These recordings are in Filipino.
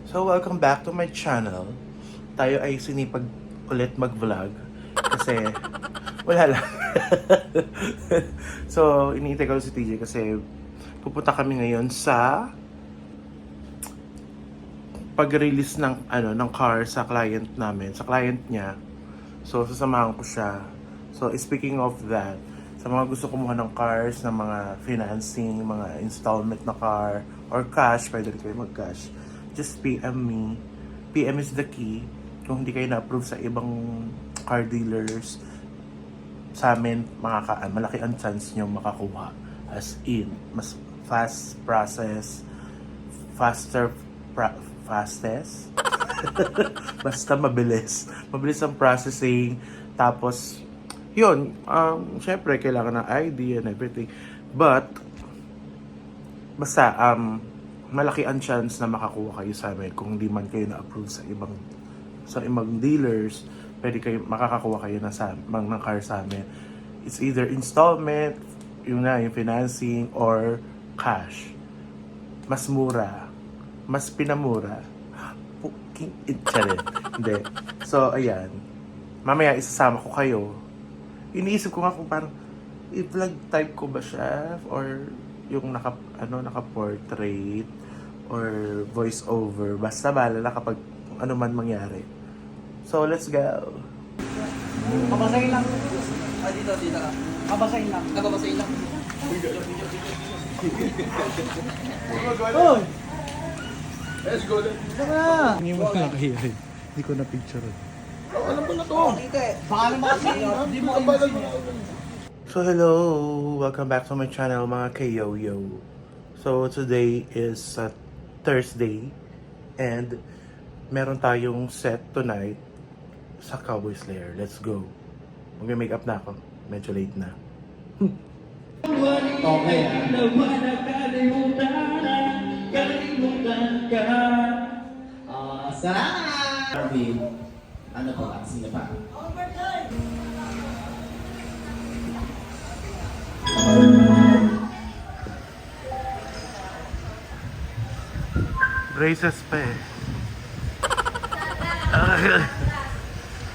So, welcome back to my channel. Tayo ay sinipag ulit mag-vlog kasi wala lang. So, iniintay ko si TJ kasi pupunta kami ngayon sa pag-release ng car sa client namin, sa client niya. So, sasamahan ko siya. So, speaking of that, sa mga gusto kumuha ng cars, ng mga financing, mga installment na car, or cash, pwede rin kayo mag-cash. Just PM me. PM is the key. Kung hindi kayo na-approve sa ibang car dealers, sa amin, malaki ang chance nyo makakuha. As in, mas fast process, fastest? Basta mabilis. Mabilis ang processing. Tapos, yun, syempre, kailangan ng ID and everything. But, basta, malaki ang chance na makakuha kayo sa amin kung hindi man kayo na-approve sa ibang dealers. Pwede kayo makakakuha kayo ng car sa amin. It's either installment, yung financing, or cash. Mas mura, mas pinamura. Hindi. So, ayan. Mamaya isasama ko kayo. Iniisip ko nga kung parang i-vlog type ko ba siya or yung naka-portrait or voice over. Basta bahala kapag ano man mangyari. So, let's go. Pabasahin lang. Dito ka. Pabasahin lang. Pabasahin lang. Oh! Let's go then. Hindi mo nakahiya. Hindi ko na picture. Alam ko na to. Baka naman kasi hindi mo ayusin. So, hello! Welcome back to my channel, mga kayo-yo. So, today is Thursday and meron tayong set tonight sa Cowboy Slayer. Let's go. Mag-makeup na ako. Medyo late na. Okay. Sarap! Arvin, ano po? Sino pa? Braces pa eh.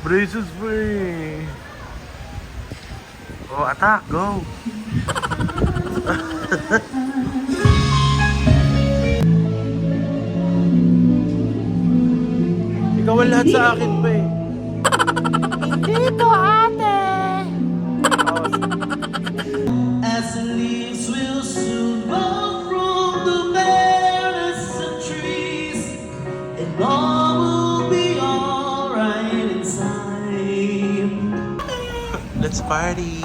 Braces pa eh. Oh, attack! Go! Ikaw ang lahat sa akin pa eh. Hindi po, ate. As the leaves will soon fall from the barest of trees, and all will be alright inside. Let's party!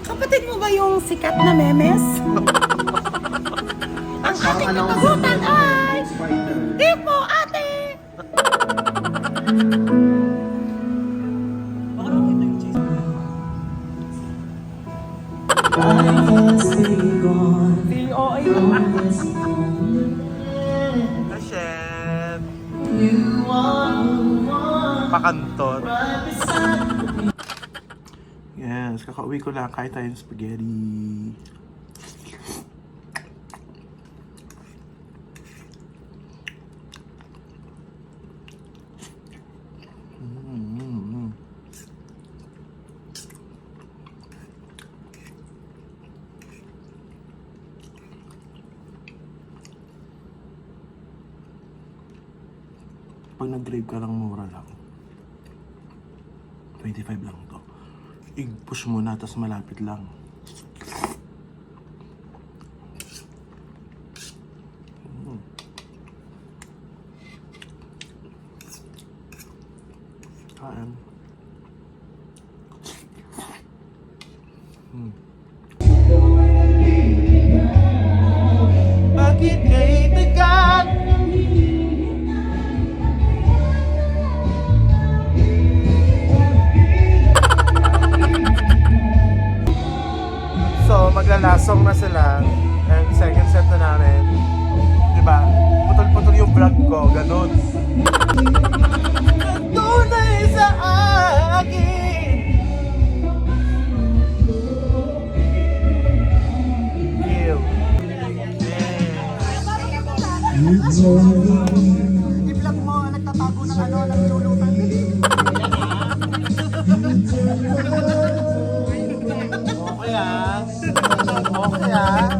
Kapatid mo ba yung sikat na memes? Ang ating kapagutan ay... Di po, ate! Life has been gone. Feeling OA naman. Hashem! You are the one Pakanton. right beside me. Yes, kakauwi ko lang. Kain tayong spaghetti. Pag nag-grave ka lang, mura lang. 25 lang to. I-push mo na, tapos malapit lang. Kain. Bakit kay tagat? So, maglalasong na sila. And second set na namin. Diba? Putol-putol yung vlog ko. Ganun. Tunay sa akin. Ew. I-vlog mo, nagtatago ng ano, ng chulutan. Okay ah. Okay ah.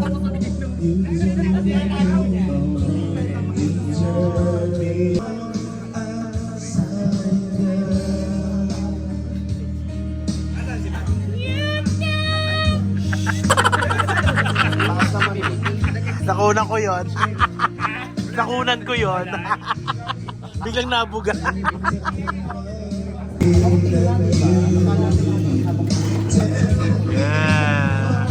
Nakunan ko yon. Nakunan ko yon. Biglang nabuga. Yeah.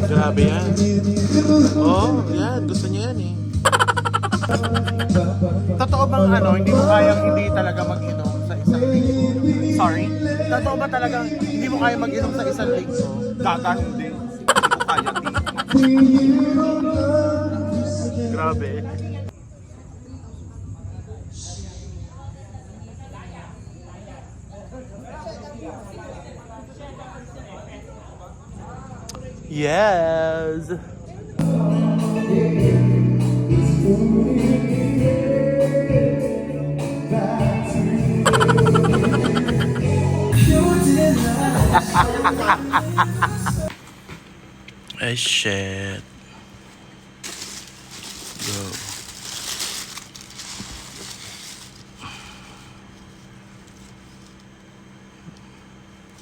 Grabe yan. Oh, yan. Gusto niya yan eh. Totoo bang ano, hindi mo kayang hindi talaga mag-inom sa isang linggo? Sorry? Totoo ba talagang hindi mo kaya mag-inom sa isang linggo? Kaka hindi. Hindi ko kaya, di. Grabe. Yes. Ay, shit. Go.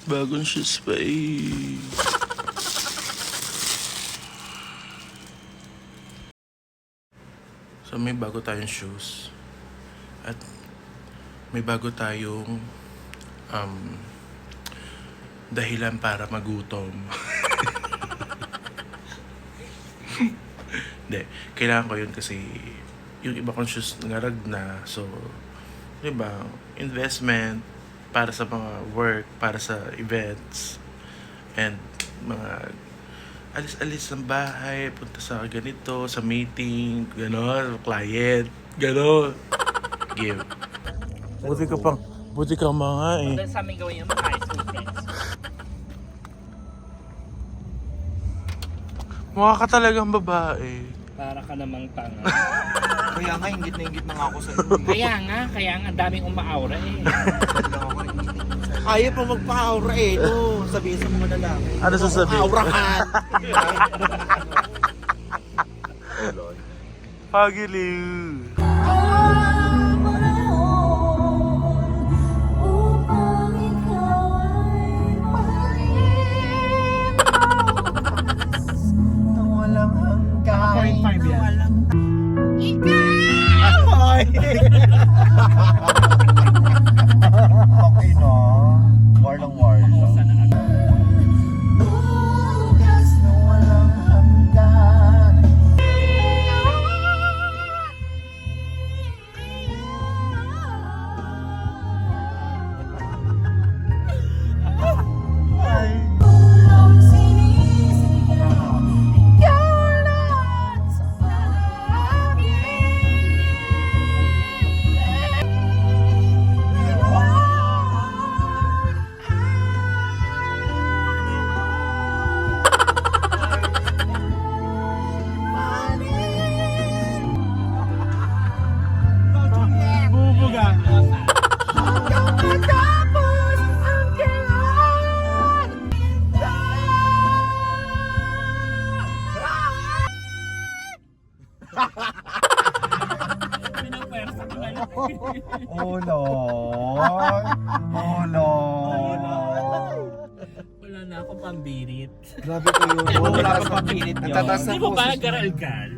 Bagong shoes pa eh. So may bago tayong shoes. At may bago tayong dahilan para magutom. Hindi, kailangan ko yun kasi yung iba kong shoes ngarag na. So, diba, investment para sa mga work, para sa events, and mga alis-alis ng bahay, punta sa ganito, sa meeting, gano'n, client, gano'n. Give. Buti ka mga eh. Sa amin gawin yung mga high school friends. Mukha ka talagang babae. Para ka namang tanga. Kaya nga, ingit na ingit na nga ako sa kaya nga, ang daming umaaura eh. Ayaw pa magpa-aura eh. No, sabihin sa mga lalaki. Ano sasabihin? Aurahan. Pagiliw. Walang hanggang. 0.5 yan. Okay no. War ng war. Bukas na walang hanggan. Oh Lord! Oh Lord! Wala na akong pambirit. Grabe ko yun. Wala kang papilit. Hindi mo ba nag-aral-gal?